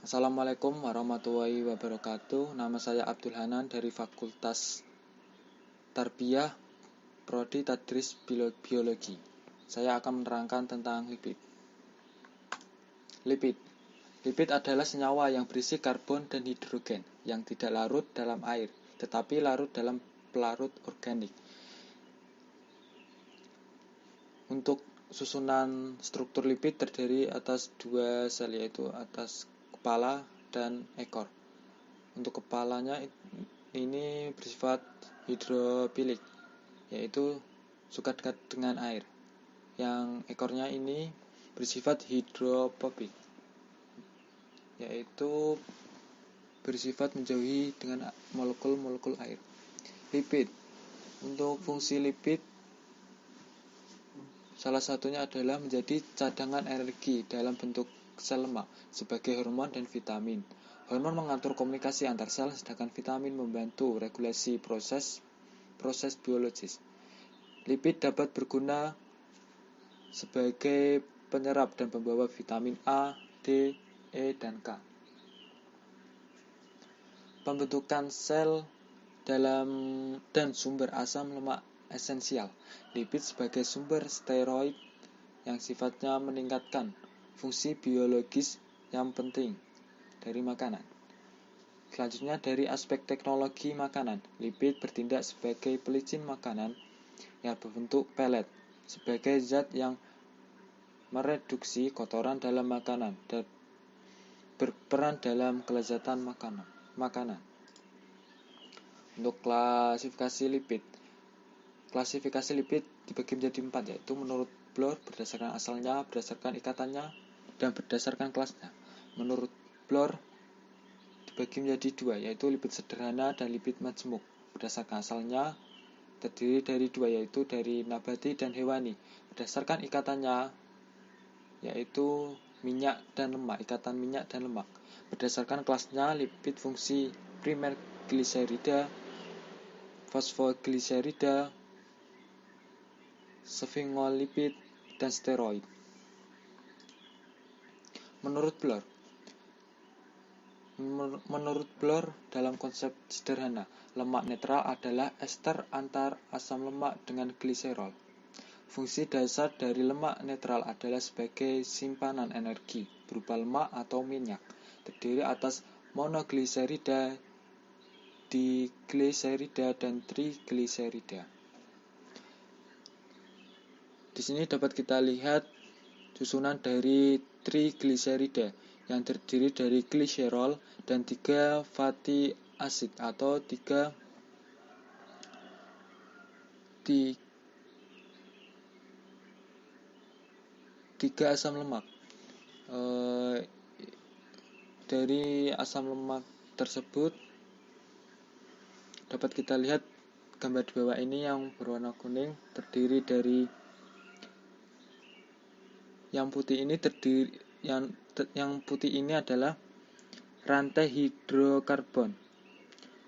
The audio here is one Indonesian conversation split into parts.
Assalamualaikum warahmatullahi wabarakatuh. Nama saya Abdul Hanan dari Fakultas Tarbiyah Prodi Tadris Biologi. Saya akan menerangkan tentang lipid. Lipid adalah senyawa yang berisi karbon dan hidrogen yang tidak larut dalam air, tetapi larut dalam pelarut organik. Untuk susunan struktur lipid terdiri atas dua sel, yaitu atas kepala dan ekor. Untuk kepalanya ini bersifat hidrofilik, yaitu suka dekat dengan air. Yang ekornya ini bersifat hidrofobik, yaitu bersifat menjauhi dengan molekul-molekul air. Lipid. Untuk fungsi lipid, salah satunya adalah menjadi cadangan energi dalam bentuk sel lemak sebagai hormon dan vitamin. Hormon mengatur komunikasi antar sel, sedangkan vitamin membantu regulasi proses biologis. Lipid dapat berguna sebagai penyerap dan pembawa vitamin A, D, E, dan K. Pembentukan sel dan sumber asam lemak esensial. Lipid sebagai sumber steroid yang sifatnya meningkatkan fungsi biologis yang penting dari makanan. Selanjutnya, dari aspek teknologi makanan, lipid bertindak sebagai pelicin makanan yang berbentuk pelet, sebagai zat yang mereduksi kotoran dalam makanan dan berperan dalam kelezatan makanan. Untuk klasifikasi lipid dibagi menjadi 4, yaitu menurut Bloor berdasarkan asalnya, berdasarkan ikatannya, dan berdasarkan kelasnya. Menurut Bloor dibagi menjadi 2, yaitu lipid sederhana dan lipid majemuk. Berdasarkan asalnya terdiri dari 2, yaitu dari nabati dan hewani. Berdasarkan ikatannya, yaitu minyak dan lemak, ikatan minyak dan lemak. Berdasarkan kelasnya, lipid fungsi primer gliserida, fosfogliserida, sphingolipid, dan steroid. Menurut Bloor, dalam konsep sederhana, lemak netral adalah ester antar asam lemak dengan gliserol. Fungsi dasar dari lemak netral adalah sebagai simpanan energi berupa lemak atau minyak, terdiri atas monogliserida, digliserida, dan trigliserida. Di sini dapat kita lihat susunan dari trigliserida yang terdiri dari gliserol dan 3 fatty acid atau 3 asam lemak. Dari asam lemak tersebut dapat kita lihat gambar di bawah ini yang berwarna kuning terdiri dari yang putih ini adalah rantai hidrokarbon,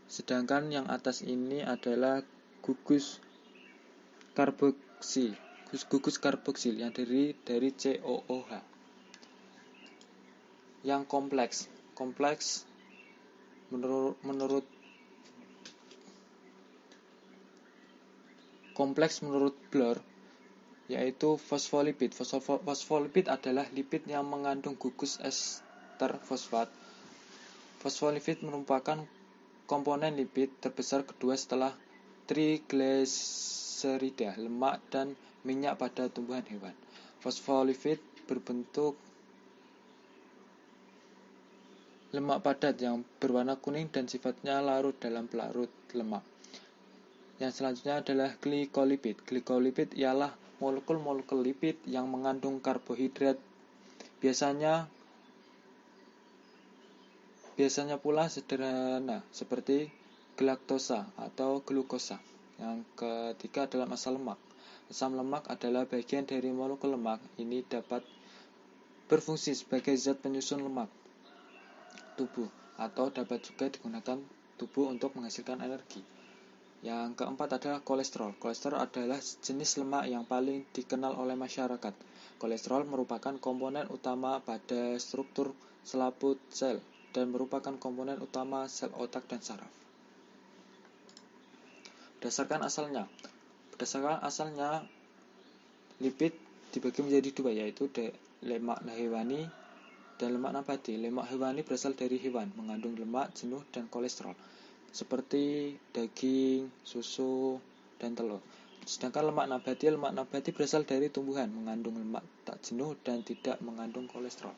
sedangkan yang atas ini adalah gugus karboksil yang terdiri dari COOH. Yang kompleks menurut Bloor yaitu fosfolipid. Fosfolipid adalah lipid yang mengandung gugus ester fosfat. Fosfolipid merupakan komponen lipid terbesar kedua setelah trigliserida, lemak, dan minyak pada tumbuhan hewan. Fosfolipid berbentuk lemak padat yang berwarna kuning dan sifatnya larut dalam pelarut lemak. Yang selanjutnya adalah glikolipid. Glikolipid ialah molekul-molekul lipid yang mengandung karbohidrat, biasanya pula sederhana seperti galaktosa atau glukosa. Yang ketiga adalah asam lemak. Asam lemak adalah bagian dari molekul lemak. Ini dapat berfungsi sebagai zat penyusun lemak tubuh atau dapat juga digunakan tubuh untuk menghasilkan energi. Yang keempat adalah kolesterol. Kolesterol adalah jenis lemak yang paling dikenal oleh masyarakat. Kolesterol merupakan komponen utama pada struktur selaput sel dan merupakan komponen utama sel otak dan saraf. Berdasarkan asalnya, lipid dibagi menjadi dua, yaitu lemak hewani dan lemak nabati. Lemak hewani berasal dari hewan, mengandung lemak jenuh dan kolesterol, seperti daging, susu, dan telur. Sedangkan lemak nabati berasal dari tumbuhan, mengandung lemak tak jenuh dan tidak mengandung kolesterol.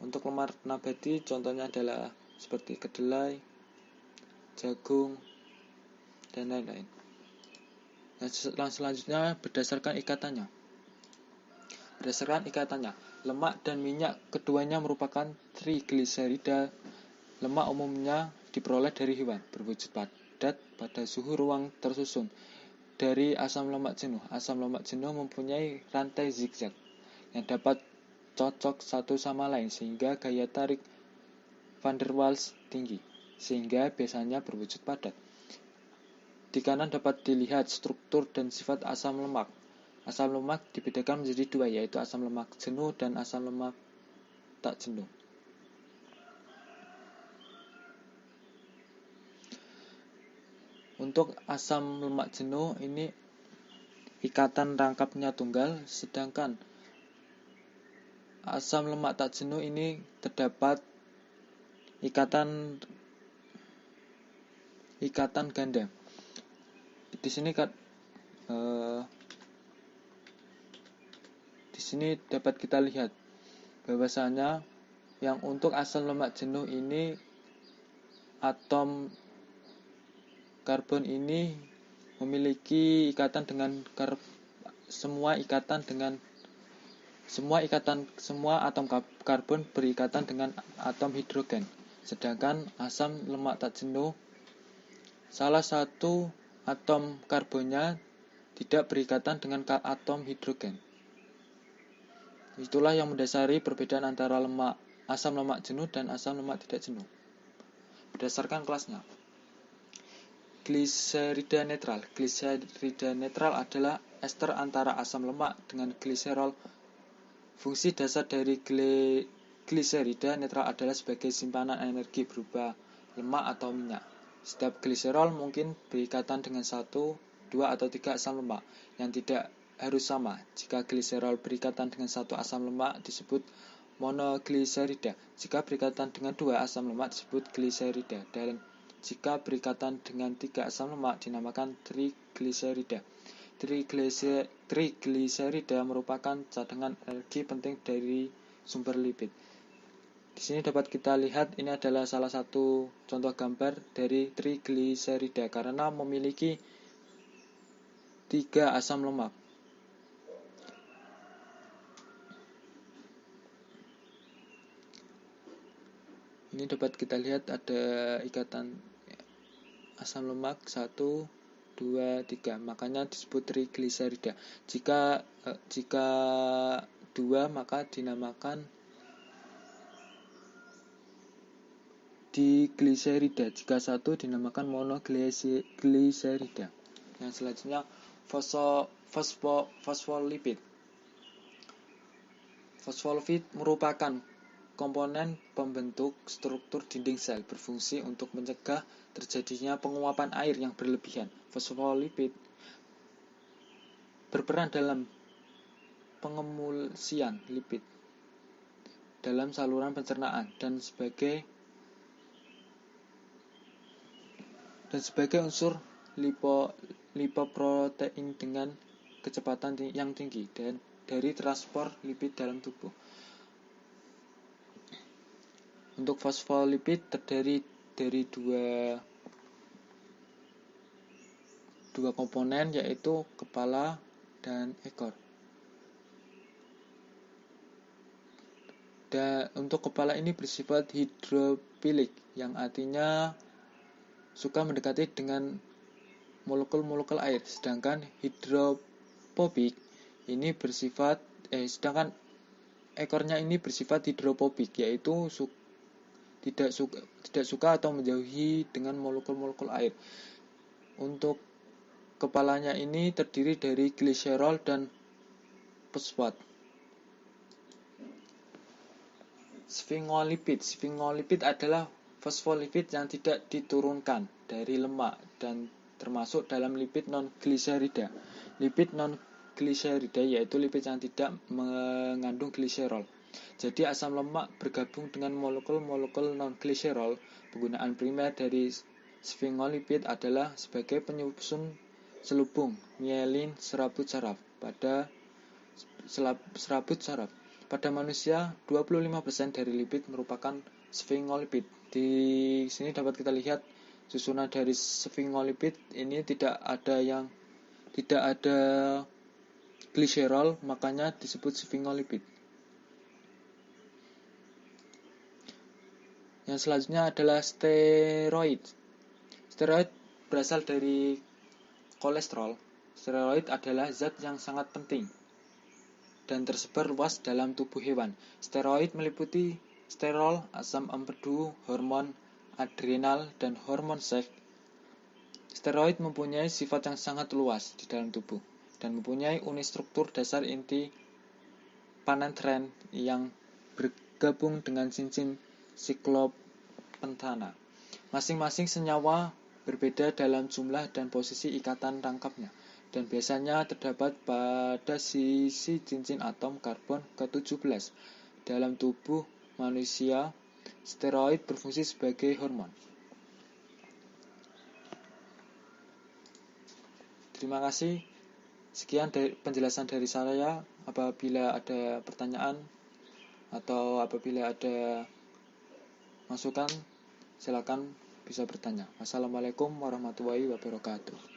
Untuk lemak nabati contohnya adalah seperti kedelai, jagung, dan lain-lain. Selanjutnya berdasarkan ikatannya, lemak dan minyak keduanya merupakan trigliserida. Lemak umumnya diperoleh dari hewan, berwujud padat pada suhu ruang tersusun dari asam lemak jenuh. Asam lemak jenuh mempunyai rantai zigzag yang dapat cocok satu sama lain sehingga gaya tarik van der Waals tinggi, sehingga biasanya berwujud padat. Di kanan dapat dilihat struktur dan sifat asam lemak. Asam lemak dibedakan menjadi dua, yaitu asam lemak jenuh dan asam lemak tak jenuh. Untuk asam lemak jenuh ini ikatan rangkapnya tunggal, sedangkan asam lemak tak jenuh ini terdapat ikatan ganda. Di sini dapat kita lihat bahwasanya yang untuk asam lemak jenuh ini atom karbon ini memiliki ikatan dengan semua atom karbon berikatan dengan atom hidrogen. Sedangkan asam lemak tak jenuh, salah satu atom karbonnya tidak berikatan dengan atom hidrogen. Itulah yang mendasari perbedaan antara asam lemak jenuh dan asam lemak tidak jenuh. Berdasarkan kelasnya, gliserida netral. Gliserida netral adalah ester antara asam lemak dengan gliserol. Fungsi dasar dari gliserida netral adalah sebagai simpanan energi berupa lemak atau minyak. Setiap gliserol mungkin berikatan dengan 1, 2, atau 3 asam lemak yang tidak harus sama. Jika gliserol berikatan dengan 1 asam lemak disebut monogliserida. Jika berikatan dengan 2 asam lemak disebut gliserida. Dan jika berikatan dengan 3 asam lemak dinamakan trigliserida. Trigliserida merupakan cadangan energi penting dari sumber lipid. Di sini dapat kita lihat ini adalah salah satu contoh gambar dari trigliserida karena memiliki 3 asam lemak. Ini dapat kita lihat ada ikatan asam lemak 1, 2, 3. Makanya disebut trigliserida. Jika 2 maka dinamakan digliserida. Jika 1 dinamakan monogliserida. Yang selanjutnya fosfolipid. Fosfolipid merupakan komponen pembentuk struktur dinding sel, berfungsi untuk mencegah terjadinya penguapan air yang berlebihan. Fosfolipid berperan dalam pengemulsian lipid dalam saluran pencernaan dan sebagai unsur lipoprotein dengan kecepatan yang tinggi dan dari transport lipid dalam tubuh. Untuk fosfolipid terdiri dari dua komponen, yaitu kepala dan ekor. Dan untuk kepala ini bersifat hidrofilik, yang artinya suka mendekati dengan molekul-molekul air. Sedangkan hidrofobik ini sedangkan ekornya ini bersifat hidrofobik, yaitu tidak suka atau menjauhi dengan molekul-molekul air. Untuk kepalanya ini terdiri dari gliserol dan fosfat. Sphingolipid adalah fosfolipid yang tidak diturunkan dari lemak dan termasuk dalam lipid non-gliserida. Lipid non-gliserida yaitu lipid yang tidak mengandung gliserol. Jadi asam lemak bergabung dengan molekul-molekul non-gliserol. Penggunaan primer dari sphingolipid adalah sebagai penyusun selubung mielin serabut saraf. Pada manusia, 25% dari lipid merupakan sphingolipid. Di sini dapat kita lihat susunan dari sphingolipid ini tidak ada gliserol, makanya disebut sphingolipid. Yang selanjutnya adalah steroid. Steroid berasal dari kolesterol. Steroid adalah zat yang sangat penting dan tersebar luas dalam tubuh hewan. Steroid meliputi sterol, asam empedu, hormon adrenal, dan hormon seks. Steroid mempunyai sifat yang sangat luas di dalam tubuh dan mempunyai unit struktur dasar inti penetran yang bergabung dengan cincin siklopentana. Masing-masing senyawa berbeda dalam jumlah dan posisi ikatan tangkapnya, dan biasanya terdapat pada sisi cincin atom karbon ke-17. Dalam tubuh manusia, steroid berfungsi sebagai hormon. Terima kasih. Sekian penjelasan dari saya. Apabila ada pertanyaan atau apabila ada masukan, silakan bisa bertanya. Wassalamualaikum warahmatullahi wabarakatuh.